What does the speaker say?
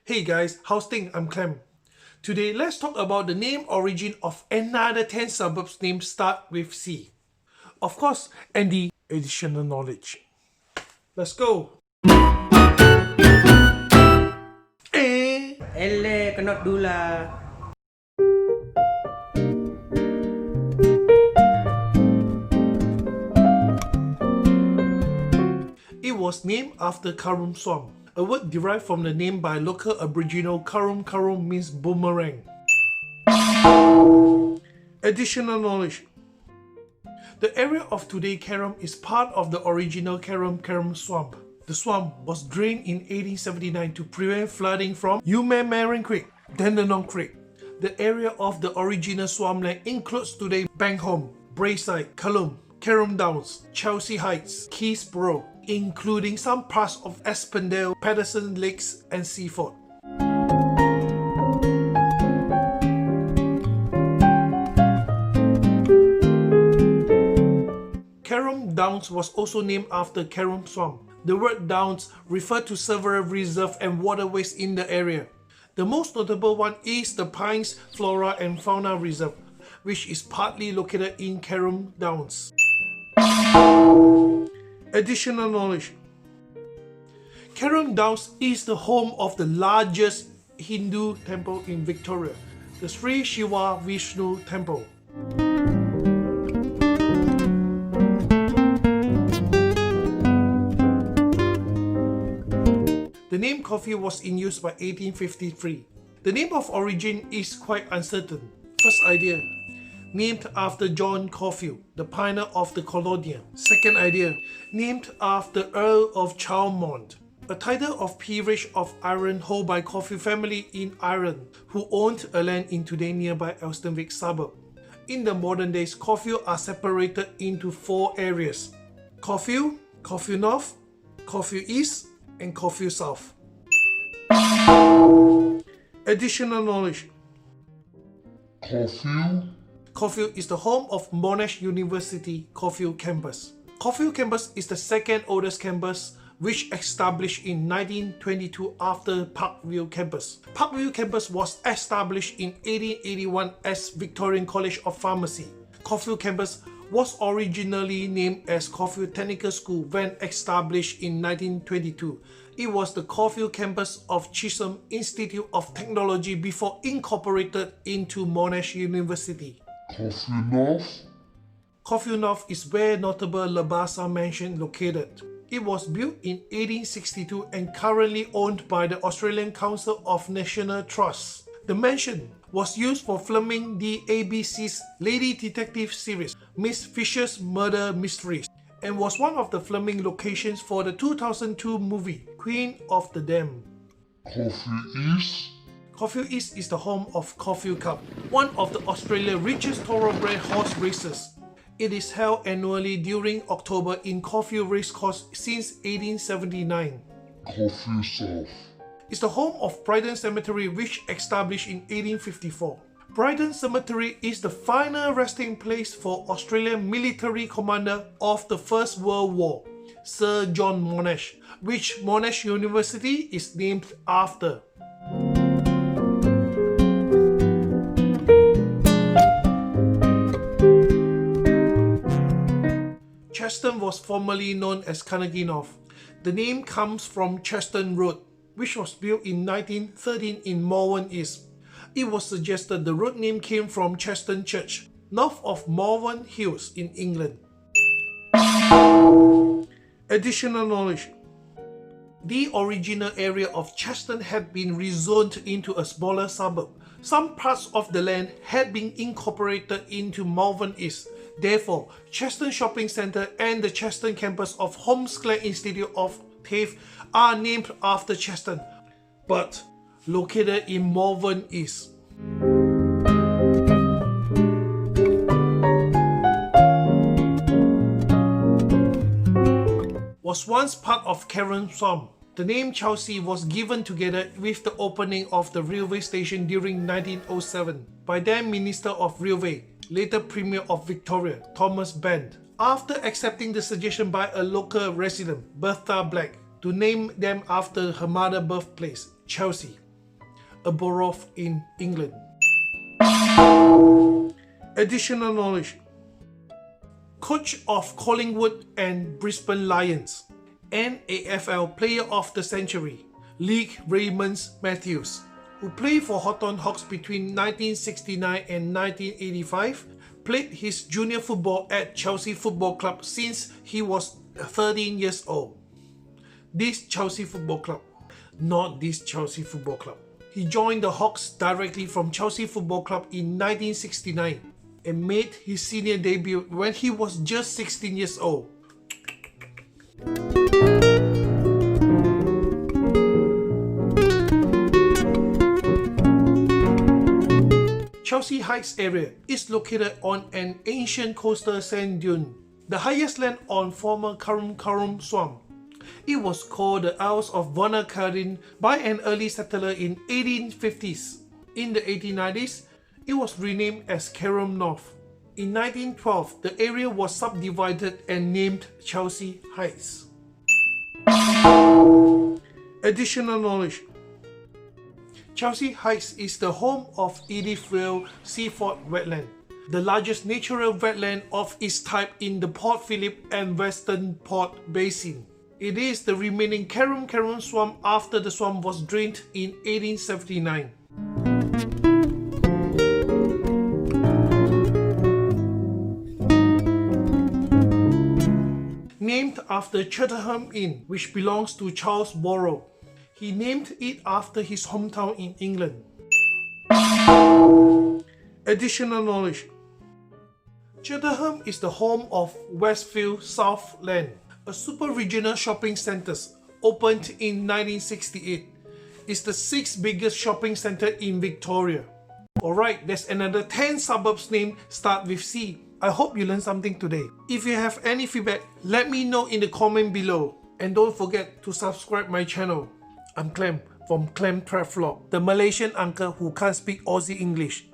Hey guys, how's things? I'm Clem. Today, let's talk about the name origin of another 10 suburbs named start with C. Of course, and the additional knowledge. Let's go. Cannot do lah. It was named after Carrum swamp, a word derived from the name by local Aboriginal Carrum. Carrum means boomerang. Additional knowledge. The area of today Carrum is part of the original Carrum swamp. The swamp was drained in 1879 to prevent flooding from Marin Creek, Dandenong Creek. The area of the original swampland includes today Bankham, Braeside, Carrum Downs, Chelsea Heights, Keysborough, including some parts of Espandale, Patterson Lakes and Seaford. Carrum Downs was also named after Carrum Swamp. The word downs referred to several reserves and waterways in the area. The most notable one is the Pines Flora and Fauna Reserve, which is partly located in Carrum Downs. Additional knowledge. Carrum Downs is the home of the largest Hindu temple in Victoria, the Sri Shiva Vishnu Temple. The name Caulfield was in use by 1853. The name of origin is quite uncertain. First idea, named after John Caulfield, the pioneer of the colonial. Second idea, named after Earl of Cheltenham, a title of peerage of Iron held by Caulfield family in Ireland, who owned a land in today nearby Elsternwick suburb. In the modern days, Caulfield are separated into 4 areas: Caulfield, Caulfield North, Caulfield East, and Caulfield South. Additional knowledge. Caulfield is the home of Monash University Caulfield campus. Caulfield campus is the second oldest campus, which established in 1922 after Parkview campus. Parkview campus was established in 1881 as Victorian College of Pharmacy. Caulfield campus was originally named as Caulfield Technical School when established in 1922. It was the Caulfield campus of Cheltenham Institute of Technology before incorporated into Monash University. Caulfield North is where notable Labasa Mansion located. It was built in 1862 and currently owned by the Australian Council of National Trusts. The mansion was used for filming the ABC's Lady Detective series, Miss Fisher's Murder Mysteries, and was one of the filming locations for the 2002 movie Queen of the Dam. Caulfield East is the home of Caulfield Cup, one of the Australia's richest thoroughbred horse races. It is held annually during October in Caulfield Racecourse since 1879. Caulfield South. It's the home of Bryden Cemetery, which established in 1854. Bryden Cemetery is the final resting place for Australian military commander of the First World War, Sir John Monash, which Monash University is named after. Chadstone was formerly known as Carnegie North. The name comes from Chadstone Road, which was built in 1913 in Melbourne East. It was suggested the road name came from Chadstone Church, north of Malvern Hills in England. Additional knowledge. The original area of Chadstone had been rezoned into a smaller suburb. Some parts of the land had been incorporated into Malvern East. Therefore, Chadstone Shopping Centre and the Chadstone campus of Holmesclare Institute of TAFE are named after Chadstone, but located in Malvern East. Was once part of Carrum Swamp. The name Chelsea was given together with the opening of the railway station during 1907 by then Minister of Railway, later Premier of Victoria, Thomas Band, after accepting the suggestion by a local resident, Bertha Black, to name them after her mother's birthplace, Chelsea. a borough in England. Additional knowledge. Coach of Collingwood and Brisbane Lions. NAFL Player of the Century, League Raymond Matthews, who played for Houghton Hawks between 1969 and 1985, played his junior football at Chelsea Football Club since he was 13 years old. This Chelsea Football Club, not this Chelsea Football Club. He joined the Hawks directly from Chelsea Football Club in 1969 and made his senior debut when he was just 16 years old. Chelsea Heights area is located on an ancient coastal sand dune, the highest land on former Carrum swamp. It was called the Isles of Vonakarin by an early settler in 1850s. In the 1890s, it was renamed as Carrum North. In 1912, the area was subdivided and named Chelsea Heights. Additional knowledge. Chelsea Heights is the home of Edithvale Seaford Wetland, the largest natural wetland of its type in the Port Phillip and Western Port Basin. It is the remaining Carrum swamp after the swamp was drained in 1879. Named after Cheltenham Inn, which belongs to Charles Borough. He named it after his hometown in England. Additional knowledge. Cheltenham is the home of Westfield Southland, a super regional shopping centre opened in 1968. It's the 6th biggest shopping centre in Victoria. Alright, there's another 10 suburbs named start with C. I hope you learned something today. If you have any feedback, let me know in the comment below. And don't forget to subscribe my channel. I'm Clem from clemtravlog, the Malaysian uncle who can't speak Aussie English.